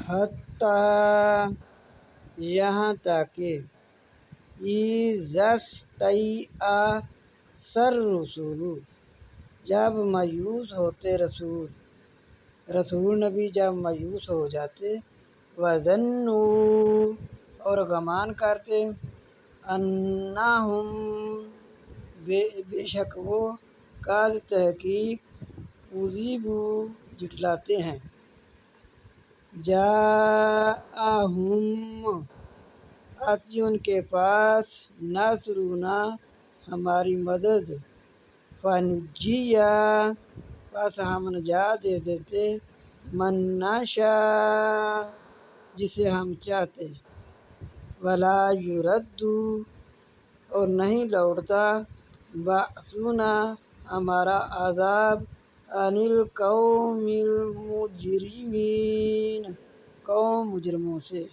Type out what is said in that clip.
حتیٰ یہاں تک کہ سر رسول جب مایوس ہوتے رسول نبی جب مایوس ہو جاتے، وَظَنُّوا اور گمان کرتے، أَنَّهُمْ بے شک وہ قد تحقیق کذبوا جھٹلاتے ہیں، جاءہم آتی ان کے پاس نصرنا ہماری مدد، فنجیٰ پس ہم نجات دے دیتے، من نشاء جسے ہم چاہتے، ولا یرد اور نہیں لوٹتا، بأسنا ہمارا عذاب، عن القوم المجرمین قوم مجرموں سے۔